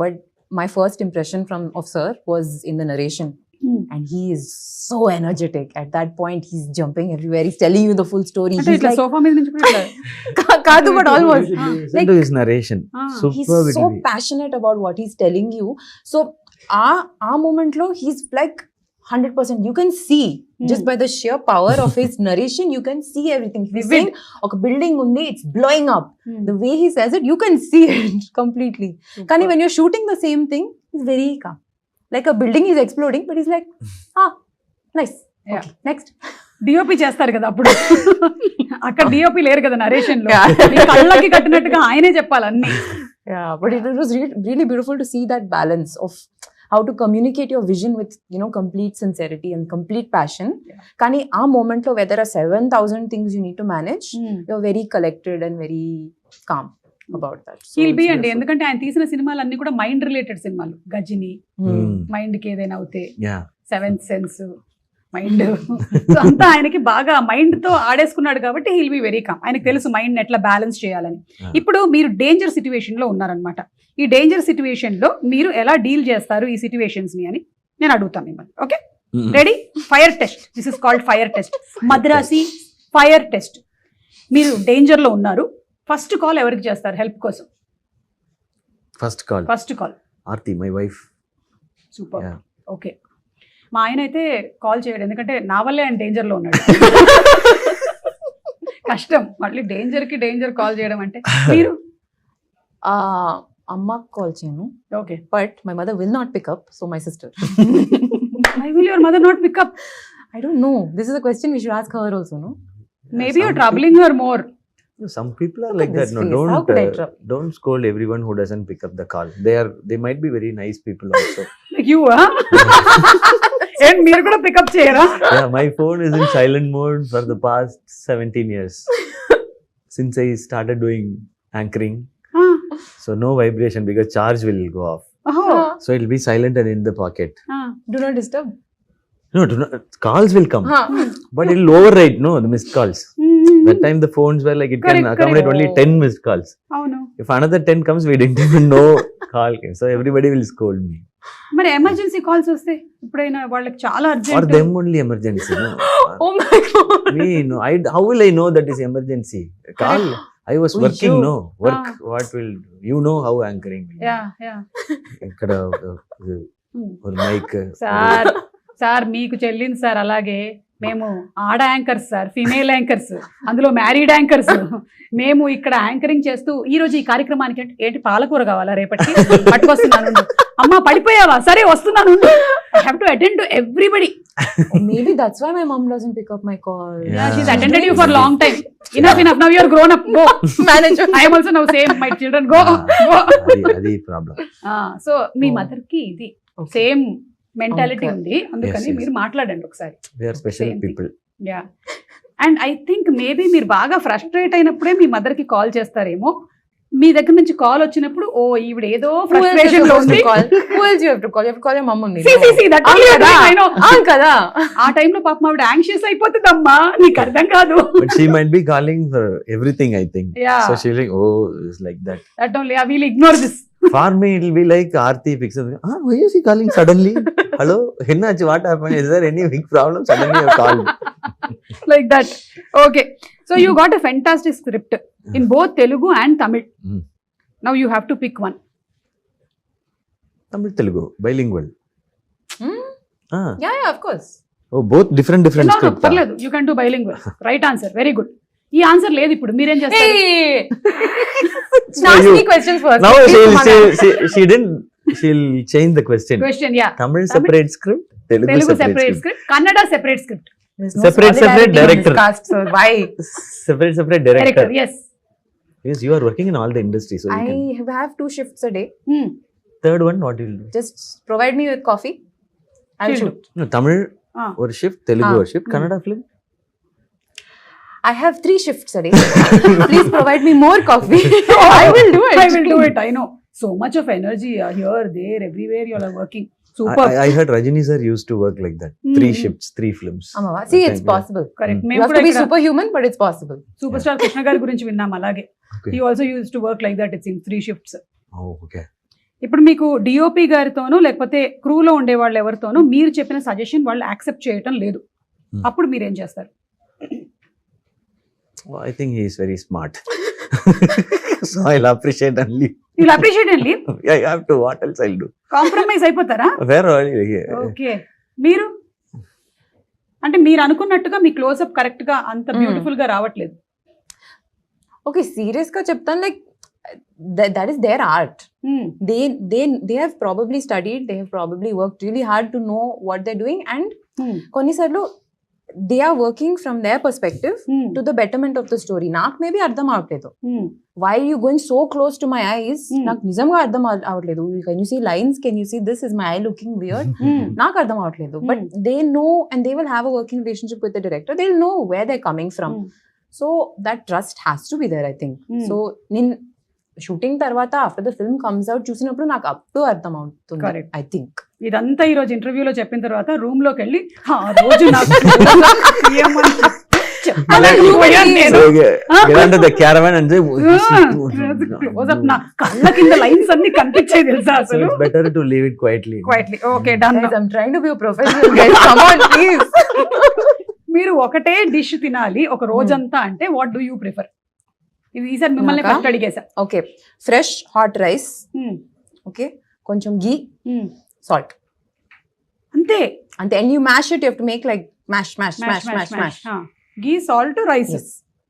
But my first impression of sir was in the narration. And he is so energetic. At that point, he's jumping everywhere. He's telling you the full story. అంటే He's ఇట్లా like, sofa మీద నుంచి కూడా ఇట్లా Kadu, but almost. Listen to his narration. He's Super so will be. passionate about what he's telling you. So, our moment lo, he's like 100%. You can see just by the sheer power of his narration, you can see everything. He's Vivid. saying, okay, building undi, it's blowing up. Hmm. The way he says it, you can see it completely. Kani, when you're shooting the same thing, he's very calm. Like a building is exploding, but he's like, nice. Yeah. Okay, next. DOP చేస్తారు కదా అప్పుడు అక్కడ DOP లేరు కదా narration లో మీ కళ్ళకి కట్టినట్టుగా ఆయనే చెప్పాలి అన్ని. Yeah, but it was really beautiful to see that balance of how to communicate your vision with, complete sincerity and complete passion. Yeah. Kani, our moment lo, where there are 7,000 things you need to manage, you're very collected and very calm about that. So he'll be it's అండి, beautiful. ఎందుకంటే ఆయన తీసిన సినిమాలు అన్ని కూడా mind related సినిమాలు. Ghajini, Hmm. Mind కి ఏదైనా అవుతే, Yeah. సెవెంత్ సెన్స్, మైండ్ అంతా ఆయనకి బాగా మైండ్ తో ఆడేసుకున్నాడు కాబట్టి హీల్ బి వెరీ కామ్. ఆయనకు తెలుసు మైండ్ ఎట్లా బ్యాలెన్స్ చేయాలని. Yeah. ఇప్పుడు మీరు డేంజర్ సిచ్యువేషన్ లో ఉన్నారనమాట. ఈ డేంజర్ సిచ్యువేషన్ లో మీరు ఎలా డీల్ చేస్తారు ఈ సిచ్యువేషన్స్ ని అని నేను అడుగుతాను మిమ్మల్ని. Okay, ready? Fire test. This is called fire test. Madrasi fire test. మీరు డేంజర్ లో ఉన్నారు. ఫస్ట్ కాల్ ఎవరికి చేస్తారు హెల్ప్ కోసం? First call first call Aarti, my wife. Super. Yeah. Okay, మా ఆయన అయితే కాల్ చేయడు, ఎందుకంటే నా వల్లే ఆయన డేంజర్ లో ఉన్నాడు. కష్టం మళ్ళీ డేంజర్ కి డేంజర్ కాల్ చేయడం అంటే. మీరు? Amma call cheyanu, okay. but my mother will not pick up, so my sister. Why will your mother not pick up? I don't know. This is a question we should ask her also, no? Maybe you're Some troubling her more. Some people are Look like at that. this No, face. How could I trouble? don't scold everyone who doesn't pick up the call. They might be very nice people also. Like you, huh? And మీరు కూడా pickup చేయరా? Yeah, my phone is in silent mode for the past 17 years since I started doing anchoring. So no vibration because charge will go off. So it'll be silent and in the pocket. Do not disturb. No, calls will come, Huh. but it'll override. No, the missed calls. That time the phones were like it Correct, can accommodate correct. only 10 missed calls. అవును. If another 10 comes, we didn't even know call came. So everybody will scold me. మరి emergency calls వస్తే ఇప్పుడైనా వాళ్ళకి చాలా For urgent. them only emergency. No? Oh my god. Me, no. How will I know that is emergency? Call. I was Oh, working. you. No work. Ah. What will you know how anchoring? Yeah yeah. ఇక్కడ ఒక mic. Sir మీకు చెల్లింది sir. అలాగే మేము ఆడ anchors sir, female anchors, అందులో married anchors. మేము ఇక్కడ యాంకరింగ్ చేస్తూ ఈ రోజు ఈ కార్యక్రమానికి ఏంటి పాలకూర కావాలా రేపటికి పట్టుకొస్తున్నాను. అమ్మా పడిపోయావా? సరే వస్తున్నాను. I have to attend to everybody. Maybe that's why my mom doesn't pick up my call. Yeah, she's attended you for long time. Enough. Now you are grown up. Go. Manager. I am also now same. My children go. Go. అది problem. So మీ mother కి ఇది same mentality Okay. ఉంది, అందుకని Yes, yes. మీరు మాట్లాడండి ఒకసారి. They are special Same thing. people. Yeah. And I think maybe మీరు బాగా ఫ్రస్ట్రేట్ అయినప్పుడే మీ మదర్ కి కాల్ చేస్తారేమో. మీ దగ్గర నుంచి కాల్ వచ్చినప్పుడు ఓ ఈవిడ ఏదో Who else you're ఫ్రస్ట్రేషన్ లో supposed ఉంది. to call? Who else you have to call? You have to call your mom only. See, see, see, that only you're doing, I know. Kada. ఆ టైంలో పాపం ఆవిడ anxious అయిపోతుందమ్మా, నీకు అర్థం కాదు. But she might be calling for everything, I think. Yeah. So she'll like, oh, it's like that. That only I will ignore this. For me, it'll be like Aarti picks up. Why is he calling suddenly? Hello, Hinnachi, what happened? Is there any big problem? Suddenly you called. Like that. Okay. So you got a fantastic script in both Telugu and Tamil. Mm. Now you have to pick one. Tamil Telugu, bilingual. Hmm? Ah. Yeah, of course. Oh, both different No, no, script. పర్లేదు. You can do bilingual. Right answer. Very good. ఈ answer లేదు ఇప్పుడు. మీరేం చేస్తారు? Hey! So Ask you- me questions first. Now Please, she didn't. She'll change the question. Question, yeah. Tamil separate script, Telugu Telugu separate separate script. script, Kannada separate script. There's no Separate solidarity in director. this cast, so why? Separate director. Director, yes. Yes, you are working in all the industry, so you can. I have 2 shifts a day. Hmm. Third one, what you'll do? Just provide me with coffee. I'll She'll shoot. No, Tamil Ah. or shift, Telugu Ah. or shift, Kannada film. I have 3 shifts a day. Please provide me more coffee. I will do it. I will do it. I know. So much of energy here, there, everywhere you all are working. Super. I heard Rajini sir used to work like that. 3 shifts, 3 films. Amava. See, it's possible. Correct. You have to be superhuman, but it's possible. Super star Krishna గారి గురించి విన్నాం అలాగే. Okay. He also used to work like that. It seems 3 shifts. Oh, okay. ఇప్పుడు మీకు DOP గారితోనో లేకపోతే క్రూలో ఉండే వాళ్ళు ఎవరితోనో మీరు చెప్పిన సజెషన్ వాళ్ళు యాక్సెప్ట్ చేయటం లేదు, అప్పుడు మీరు ఏం చేస్తారు? Well, I think he is very smart. So I'll appreciate and leave. You'll appreciate and leave? Yeah, I have to. What else I'll do? Compromise అయిపోతారా? Where are you? ఓకే. మీరు అంటే మీరు అనుకున్నట్టుగా మీ క్లోజ్అప్ కరెక్ట్ గా అంత beautiful గా రావట్లేదు. Okay, serious గా చెప్తాను, like that is their art. They have probably studied, they have probably worked really hard to know what they're doing, and కొన్నిసార్లు they are working from their perspective to the betterment of the story. నాకు maybe అర్థం అవట్లేదు. Why are you going so close to my eyes? నాకు నిజంగా అర్థం అవట్లేదు. Can you see lines? Can you see this? Is my eye looking weird? నాకు అర్థం అవట్లేదు. But they know, and they will have a working relationship with the director. They'll know where they're coming from. So that trust has to be there, I think. So నేను shooting తర్వాత after the film comes out చూసినప్పుడు నాకు అప్పుడు అర్థం అవుతుంది, I think. ఇదంతా ఈ రోజు ఇంటర్వ్యూలో చెప్పిన తర్వాత రూమ్ లోకి వెళ్ళి ఆ రోజు నాకు ఏమని Get under the caravan and say, closeup నా కళ్ళ కింద లైన్స్ అన్ని కనిపించాయి తెలుసా so అసలు. it's better to leave it quietly. Okay, done. I'm trying to be a professional, guys. Come on, please. మీరు ఒకటే డిష్ తినాలి ఒక రోజంతా అంటే వాట్ డూ యూ ప్రిఫర్? ఈసారి మిమ్మల్ని ఫస్ట్ అడిగేసా. Okay, fresh hot rice, okay, కొంచెం ఘీ, సాల్ట్, అంతే. And you mash it, you have to make like mash. Ghee, salt, rice.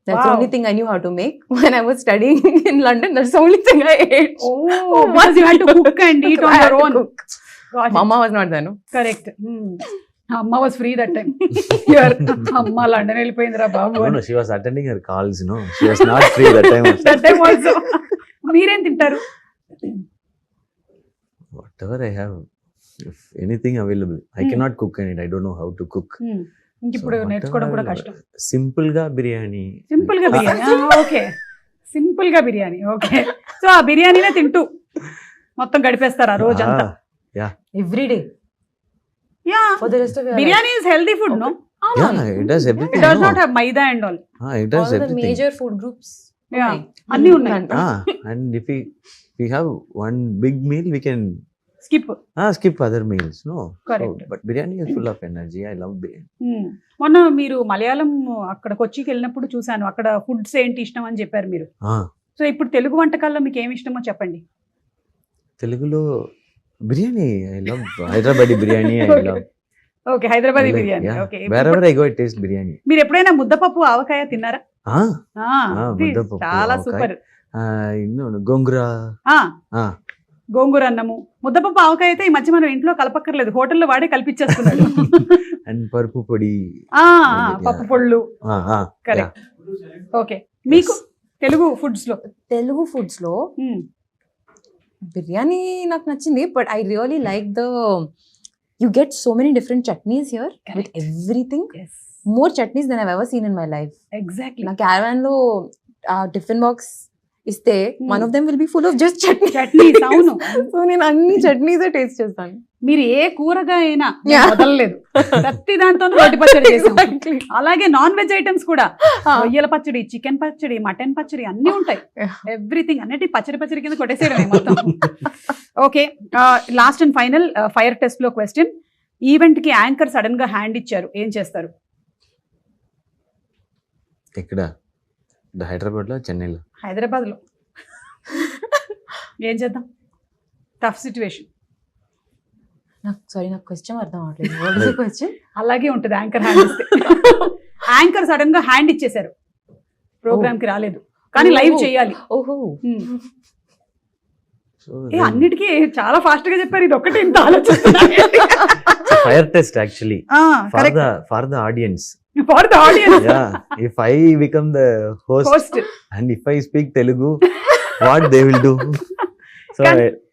That's the only thing I knew how to make when I was studying in London. That's the only thing I ate. Oh, because you had to cook and eat on your own. Mama was not there, no? Correct. Amma was free that time. Here, Amma London వెళ్ళిపోయిందిరా బాబు. No, she was attending her calls, you know. She was not free that time also. That time also. మీరేం తింటారు? Whatever I have, if anything available. I cannot cook in it. I don't know how to cook. ఇప్పుడు నేర్చుకోవడం కూడా కష్టం. Simple గా biryani. Okay, simple గా biryani. Okay, so ఆ బిర్యానీనే తింటూ మొత్తం గడిపేస్తారు ఆ రోజంతా. Every day. Yeah. For the rest of your biryani is healthy food, no? Yeah, it does everything. It does not have maida and all. It does all everything. the major food groups. Yeah. Anni unnai. And if we have one big meal, we can skip other meals. No. Correct. So, but biryani is full of energy. I love biryani. మొన్న మీరు మలయాళం అక్కడ కొచ్చికి వెళ్ళినప్పుడు చూసాను, అక్కడ foods ఏంటి ఇష్టం అని చెప్పారు మీరు. సో ఇప్పుడు తెలుగు వంటకాల్లో మీకు ఏమి ఇష్టమో చెప్పండి. తెలుగులో biryani, I love Hyderabadi biryani. I love. Okay, Hyderabadi biryani. Okay. Wherever I go, I taste biryani. మీరు ఎప్పుడైనా ముద్దపప్పు ఆవకాయ తిన్నారా? ముద్దపప్పు చాలా సూపర్. గోంగూర అన్నము, ముద్దపప్పు ఆవకాయ అయితే ఈ మధ్య మనం ఇంట్లో కలపక్కర్లేదు, హోటల్లో వాడే కలిపించేస్తున్నాడు. అండ్ పరుపు పొడి, పప్పు పొళ్ళు. కరెక్ట్. ఓకే, మీకు తెలుగు ఫుడ్స్ లో బిర్యానీ నాకు నచ్చింది, but I really like you get so many different chutneys here. Correct. With everything. Yes. More chutneys than I've ever seen in my life. Exactly. Na caravan lo tiffin box iste, one of them will be full of just chutneys. అవును. So నేను అన్ని chutneys taste చేస్తాను. మీరు ఏ కూరగా అయినా వదలలేదు, ప్రతి దాంతో రోటి పచ్చడి చేసాం. అలాగే నాన్ వెజ్ ఐటమ్స్ కూడా, రొయ్యల పచ్చడి, చికెన్ పచ్చడి, మటన్ పచ్చడి అన్ని ఉంటాయి. ఎవ్రీథింగ్ అన్నిటి పచ్చడి కింద కొట్టేసేయడమే మొత్తం. Okay, last and final fire test లో క్వశ్చన్. ఈవెంట్ కి యాంకర్ సడన్ గా హ్యాండ్ ఇచ్చారు, ఏం చేస్తారు? ఇక్కడ హైదరాబాద్ లో, చెన్నైలో? హైదరాబాద్ లో. ఏం చేద్దాం? Tough situation. నాకు క్వశ్చన్ అర్థం అవ్వట్లేదు. అలాగే ఉంటుంది యాంకర్ హ్యాండ్ ఇస్తే. యాంకర్ సడన్ గా హ్యాండ్ ఇచ్చేసారు, ప్రోగ్రామ్ కి రాలేదు కానీ లైవ్ చేయాలి. ఓహో, అన్నిటికీ చాలా ఫాస్ట్ గా చెప్పారు, ఇది ఒకటి ఇంత ఆలోచిస్తున్నా. Fire test actually for the audience. Yeah, if I become the host and if I speak Telugu, what they will do? So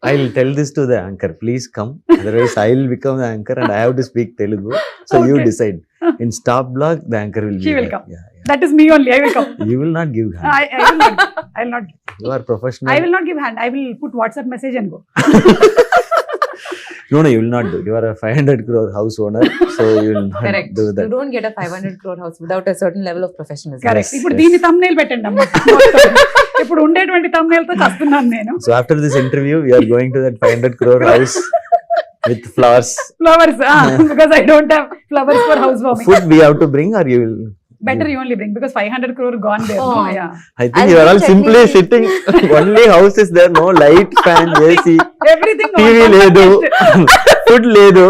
I'll tell this to the anchor, please come, otherwise I'll become the anchor and I have to speak Telugu. So you decide. In stop block, the anchor will be She will come. That is me only. I will come. You will not give hand. I will not. You are professional. I will not give hand. I will put WhatsApp message and go. No, you will not do. You are a 500 crore house owner, so you will not Correct. do You that. don't get a 500 crore house without a certain level of professionalism. Correct. Yes, ఇప్పుడు yes. దీన్ని thumbnail పెట్టండి అమ్మా. ఇప్పుడు ఉండేటువంటి thumbnail తో చేస్తున్నాను నేను. So after this interview, we are going to that 500 crore house with flowers. Flowers, because I don't have flowers for housewarming. Food we have to bring, or you will. Better you only bring, because 500 crore gone there. Oh. Yeah. I think I'll you are all check simply the- sitting. Only house is there, no light, fan, AC, Everything. TV ledu, food ledu.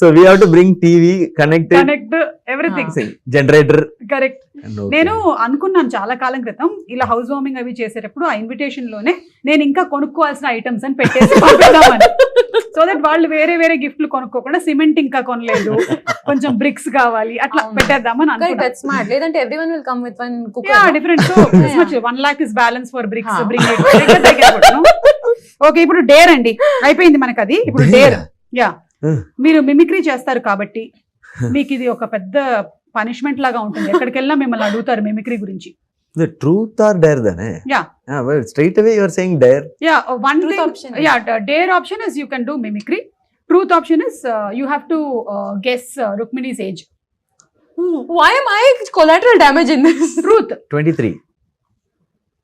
So we have to bring TV, connect it, Connect everything. generator. Correct. Okay. నేను అనుకున్నాను చాలా కాలం క్రితం ఇలా house warming అవి చేసేటప్పుడు ఆ invitation లోనే నేను ఇంకా కొనుక్కోవాల్సిన ఐటమ్స్ అని పెట్టేసి పంపిద్దామని. సో దట్ వాళ్ళు వేరే వేరే గిఫ్ట్లు కొనుక్కోకుండా సిమెంట్ ఇంకా కొనలేదు, కొంచెం బ్రిక్స్ కావాలి, అట్లా అవును. పెట్టేద్దామని Correct, అనుకున్నాను. that's smart. లేదంటే everyone will come with one cooker. Yeah, no? different. So this much 1 lakh is balance for bricks. Huh. Bring it. Okay, ఇప్పుడు డేర్ అండి, అయిపోయింది మనకు అది. ఇప్పుడు డేర్. యా, మీరు మిమిక్రీ చేస్తారు కాబట్టి మీకు ఇది ఒక పెద్ద పనిష్మెంట్ లాగా ఉంటుంది. ఎక్కడికి వెళ్ళినా మిమ్మల్ని అడుగుతారు మిమిక్రీ గురించి. The truth or dare, then? Yeah. Well, straight away you are saying dare. Yeah, one Truth thing. option is- Yeah, dare option is you can do mimicry. Truth option is you have to guess Rukmini's age. Why am I collateral damage in this? Truth. 23,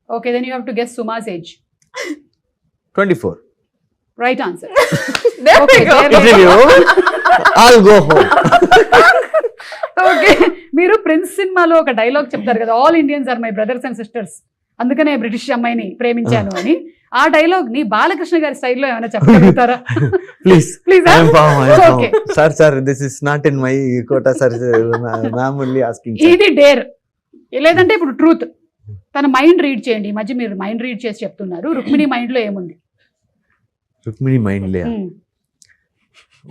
Okay, then you have to guess Suma's age. 24. Right answer. There Okay, we go. there we Interview. I'll go home. Okay, మీరు Prince సినిమాలో ఒక dialogue చెప్తారు కదా, all Indians are my brothers and sisters, అందుకనే British అమ్మాయిని ప్రేమించాను అని. ఆ డైలాగ్ ని బాలకృష్ణ గారి స్టైల్లో ఏమైనా చెప్పగలుగుతారా? Please. Please, I am calm. Okay. Sir, this is not in my quota, sir. Ma'am only asking. Sir. ఇది డేర్. లేదంటే ఇప్పుడు ట్రూత్. తన మైండ్ రీడ్ చేయండి. ఈ మధ్య మీరు మైండ్ రీడ్ చేసి చెప్తున్నారు. రుక్మిణి మైండ్ లో ఏముంది? Rukmini mind layer. Hmm.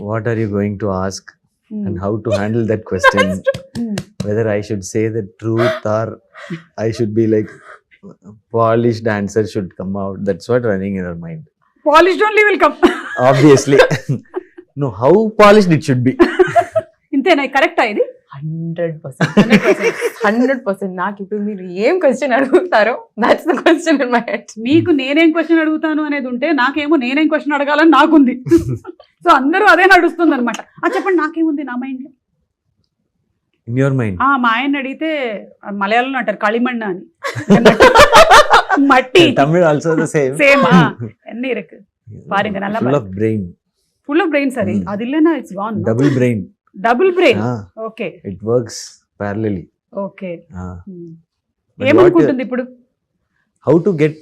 What are you going to ask Hmm. and how to handle that question? Hmm. Whether I should say the truth or I should be like polished answer should come out. That's what running in our mind. Polished only will come. Obviously. No, how polished it should be. ఇంతేనా? కరెక్టా ఇది? 100%. 100%. నాకు ఇప్పుడు మీరు ఏం question అడుగుతారో that's the question in my head. మీకు నేనేం క్వశ్చన్ అడుగుతాను అనేది ఉంటే, నాకేమో నేనేం క్వశ్చన్ అడగాలని నాకుంది. సో అందరూ అదే నడుస్తుంది అనమాట. చెప్పండి, నాకేముంది నా మైండ్ లో? In your mind. మా ఆయన అడిగితే మలయాళంలో అంటారు களிமண் అని. మట్టి. Tamil also the same. Same. ఎన్ని ఇருக்கு பாருங்க, நல்லா Full of brain. Full of brain. సరే, అది లేనా it's gone. Double brain. Double brain. Ah, okay it works parallelly. Okay. Ah. But ఏమనుకుంటుంది ఇప్పుడు? how to get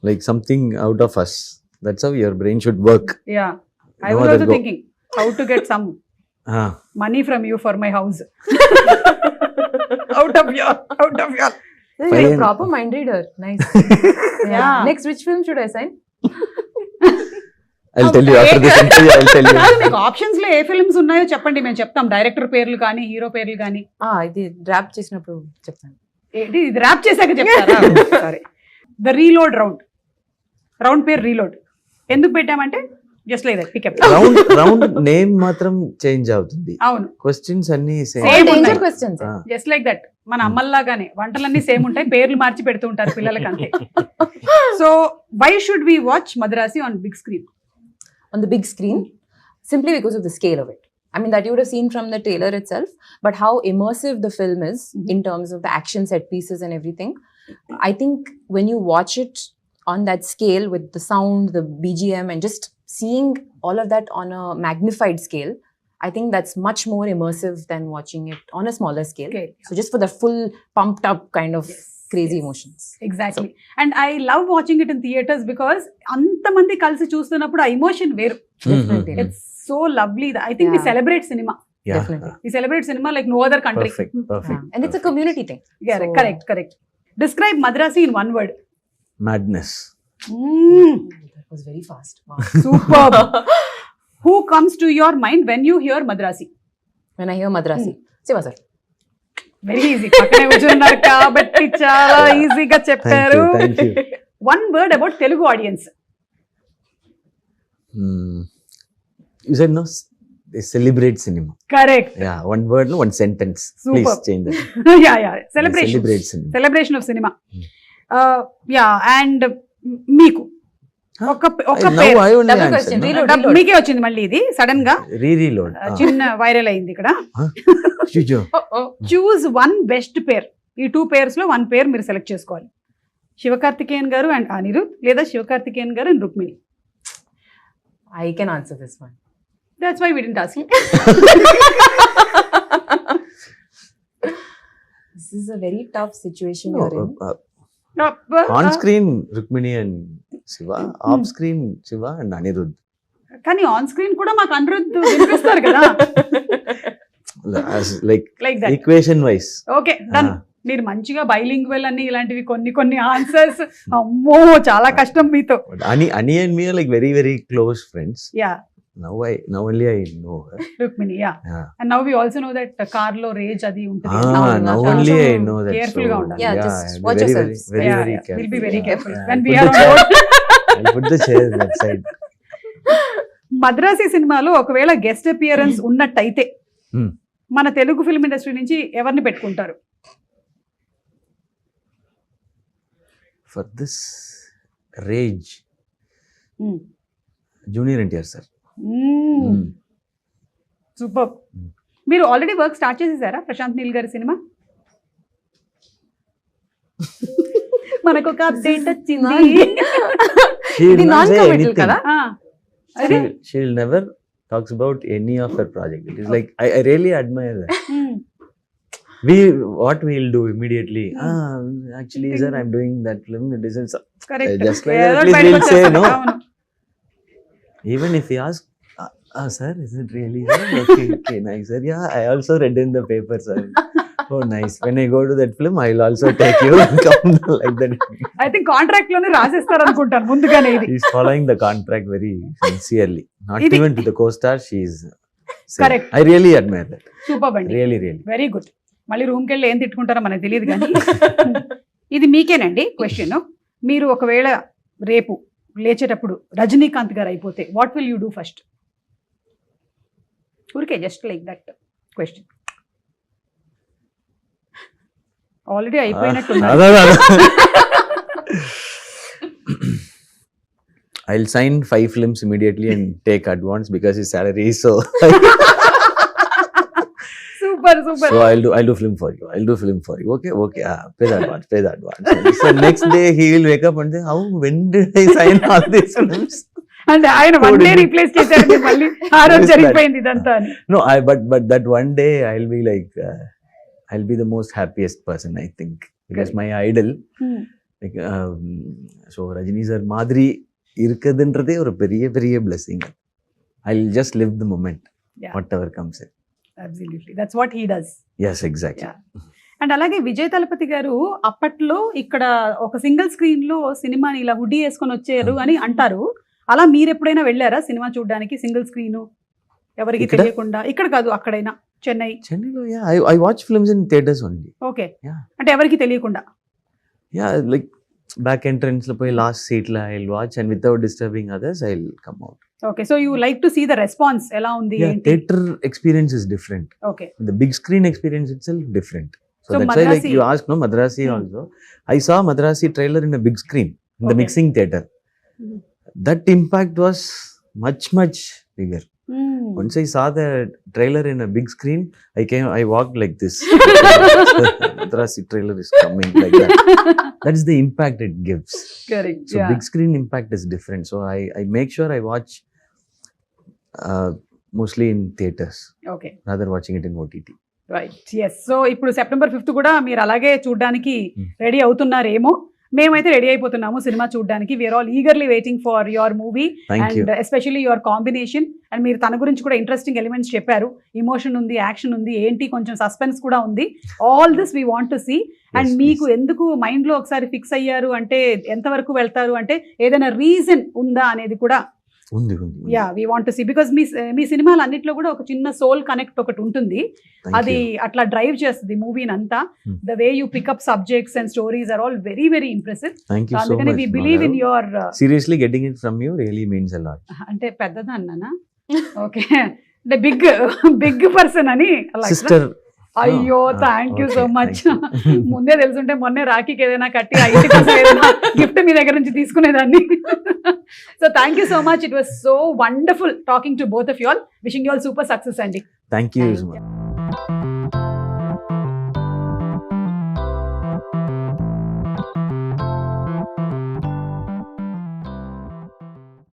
like something out of us. That's how your brain should work. Yeah, I No was other also go. Thinking how to get some Ah. Money from you for my house. Out of your You're a Fine. proper mind reader. Nice. Yeah. Next, which film should I sign? I'll tell you after this interview. I'll tell you. కాదు, మీకు options లో ఏ films ఉన్నాయో చెప్పండి, మేము చెప్తాం. Director పేర్లు కానీ, hero పేర్లు కానీ. ఇది డ్రాప్ చేసినప్పుడు చెప్తాను. ఏంటి ఇది ర్యాప్ చేశాక చెప్తారా? సరే. ద రీలోడ్ రౌండ్ పేరు రీలోడ్. ఎందుకు పెట్టామంటే just like that pickup. Round name మాత్రం చేంజ్ అవుతుంది. అవును, క్వశ్చన్స్ అన్ని Same సేమ్. ఉన్నాయి. Danger questions. Just like that. మన అమ్మల్లాగానే వంటలన్నీ సేమ్ ఉంటాయి, పేర్లు మార్చి పెడుతూ ఉంటారు పిల్లలకి, అంతే. So why should we watch Madrasi on big screen? On the big screen, simply because of the scale of it. I mean, that you would have seen from the trailer itself, but how immersive the film is in terms of the action set pieces and everything. I think when you watch it on that scale with the sound, the BGM, and just seeing all of that on a magnified scale, I think that's much more immersive than watching it on a smaller scale. Okay. So just for the full pumped up kind of crazy emotions. Exactly. And I love watching it in theatres because అంతమంది కలిసి చూస్తున్నప్పుడు ఆ emotion వేరు. Definitely. It's so lovely. I think we Yeah. Celebrate cinema. Yeah. Definitely. We celebrate cinema like no other country. Perfect. And it's a community thing. So- correct. Describe Madrasi in one word. Madness. That was very fast. Wow. Super. Who comes to your mind when you hear Madrasi? When I hear Madrasi, Siva sir. Very easy. పక్కనే కూర్చున్నారు కాబట్టి చాలా ఈజీగా చెప్పారు. Thank you. One word about Telugu audience. You said no. they celebrate cinema. Correct. Yeah, one word, no, one sentence. Super. Please change that. Yeah They celebration celebrate cinema. Celebration of cinema. Hmm. Yeah and మీకు Huh? ఒక Now పేరు I only Double answer. question, No? reload. మీకే వచ్చింది మళ్ళీ ఇది sudden గా Reload. చిన్న viral అయింది ఇక్కడ. Chujo. చూజ్ వన్ బెస్ట్ పేర్. ఈ 2 పేర్స్ లో 1 పేర్ మీరు సెలెక్ట్ చేసుకోవాలి. శివకార్తికేయన్ గారు అండ్ అనిరుద్ లేదా Sivakarthikeyan garu and Rukmini. I can answer this one. That's why we didn't ask you. This is a very tough situation you're in. On screen Rukmini and Shiva, off screen Shiva and Anirudh. కానీ on screen కూడా మాకు అనిరుద్ వినిపిస్తారు కదా. As like like that. equation wise. Okay done. మీరు మంచిగా bilingual అని ఇలాంటివి కొన్ని ఆన్సర్స్. అమ్మో చాలా కష్టం మీతో. But Ani and me are like very very close friends. Yeah Now only I know her. Rukmini yeah. Yeah. And now we also know that car లో రేజ్ అది ఉంటుంది. Now only I know that. Careful గా ఉండాలి. Yeah, just I'll be watch very, yourselves. very, very careful. We'll be very careful Yeah, when I'll we put are the on chair- board. I'll put the chair that side. Madrasi సినిమాలో ఒకవేళ guest appearance ఉన్నట్టయితే Hmm. మన Telugu film industry నుంచి ఎవరిని పెట్టుకుంటారు? For this rage, Junior NTR sir. Super. మీరు already work start చేసేసారా ప్రశాంత్ నీల్ గారి సినిమా? మనకు ఒక అప్డేట్ వచ్చింది. She'll ఇది not say non-committal anything. కదా? అదే She'll never talks about any of her project. It is like I really admire that. What we'll do immediately. Actually, sir, I'm doing that film. It isn't so. Correct. Just like that, please we'll say no. Even if he asks, sir, is it really? Sir? Okay, nice, sir. Yeah, I also read in the paper, sir. Oh, nice. When I go to that film, I'll also take you and come like that. I think contract లోనే రాసేస్తారు అనుకుంటాను ముందుగానే ఇది. She's following the contract very sincerely. Not Idi- even to the co-star, she's saying. Correct. I really admire that. Super అండి. Really, really. Very good. మళ్ళీ రూమ్కి వెళ్ళి ఏం తిట్టుకుంటారో మనకు తెలియదు కానీ ఇది మీకేనండి క్వశ్చన్. మీరు ఒకవేళ రేపు లేచేటప్పుడు రజనీకాంత్ గారు అయిపోతే what will you do first? ఊరికే just like that question. Already అయిపోయినట్టు. I'll sign 5 films immediately and take advance because his salary is so. Super super. So I'll do film for you. Okay. Pay the advance. So next day he will wake up and say, how? When did I sign all these films? అంటే ఆయన one day replace చేశారు మళ్ళీ ఆ రోజు జరిగిపోయింది ఇదంతా అని. No, but that one day I'll be like, I'll be the most happiest person, I think, because my idol, like, so Rajini sir Madri irukadundrathe oru periya blessing. I'll just live the moment, Yeah. whatever comes in. Absolutely. That's what he does. Yes, exactly. Yeah. And అలాగే విజయ్ తలపతి గారు అప్పట్లో ఇక్కడ ఒక single screen లో సినిమాని ఇలా hoodie వేసుకొని వచ్చారు అని అంటారు. అలా మీరు ఎప్పుడైనా వెళ్ళారా సినిమా చూడడానికి సింగిల్ స్క్రీన్ ఎవరికి ఇక్కడ? తెలియకుండా? ఇక్కడ కాదు అక్కడైనా Chennai. Chennai, yeah, I watch films in theaters only. Okay. Yeah. అంటే ఎవరికి తెలియకుండా. Yeah, like back entrance lo poi last seat la I'll watch and without disturbing others I'll come out. Okay. So you like to see the response ఎలా ఉంది Yeah, ఏంటి? theater experience is different. Okay. The big screen experience itself different. So So that's why, like Madrasi- you asked, no, Madrasi also. I saw Madrasi trailer in a big screen in the Okay. mixing theater. Mhm. That impact was much bigger. Once I saw the trailer in a big screen, I walked like this. Madrasi trailer is coming like that. That's the impact it gives. Correct. So big screen impact is different. So I make sure I watch mostly in theaters okay. rather watching it in OTT. Right. Yes. So ఇప్పుడు September 5th కూడా మీరు అలాగే చూడడానికి Hmm. Ready అవుతున్నారేమో. మేమైతే ready అయిపోతున్నాము సినిమా చూడడానికి. We are all eagerly waiting for your movie Thank you. And especially your combination. And మీరు తన గురించి కూడా ఇంట్రెస్టింగ్ ఎలిమెంట్స్ చెప్పారు. ఇమోషన్ ఉంది, యాక్షన్ ఉంది, ఏంటి కొంచెం సస్పెన్స్ కూడా ఉంది. All this we want to see. And Yes, మీకు please. ఎందుకు మైండ్ లో ఒకసారి ఫిక్స్ అయ్యారు అంటే ఎంతవరకు వెళ్తారు అంటే ఏదైనా రీజన్ ఉందా అనేది కూడా ఉంది. Yeah we want to see. Because మీ సినిమాలు అన్నిట్లో కూడా ఒక చిన్న సోల్ కనెక్ట్ ఒకటి ఉంటుంది. Thank అది you. అట్లా డ్రైవ్ చేస్తుంది మూవీని అంతా. Hmm. The way you pick up subjects and stories are all very very impressive. Thank you so అందుకనే much. We believe in Madhav. Your Seriously, getting it from you really means a lot. అంటే పెద్దదా అన్నానా? Okay. అంటే big person అని అలా కదా? Sister. అయ్యో thank you so much. ముందే తెలుసుంటే మొన్నే రాఖీకి ఏదైనా కట్టి ఆ ఇంటి కోసం ఏదైనా గిఫ్ట్ మీ దగ్గర నుంచి తీసుకునేదాన్ని. So thank you so much. It was so wonderful talking to both of you all. Wishing you all super success అండి. Thank you. Thank you.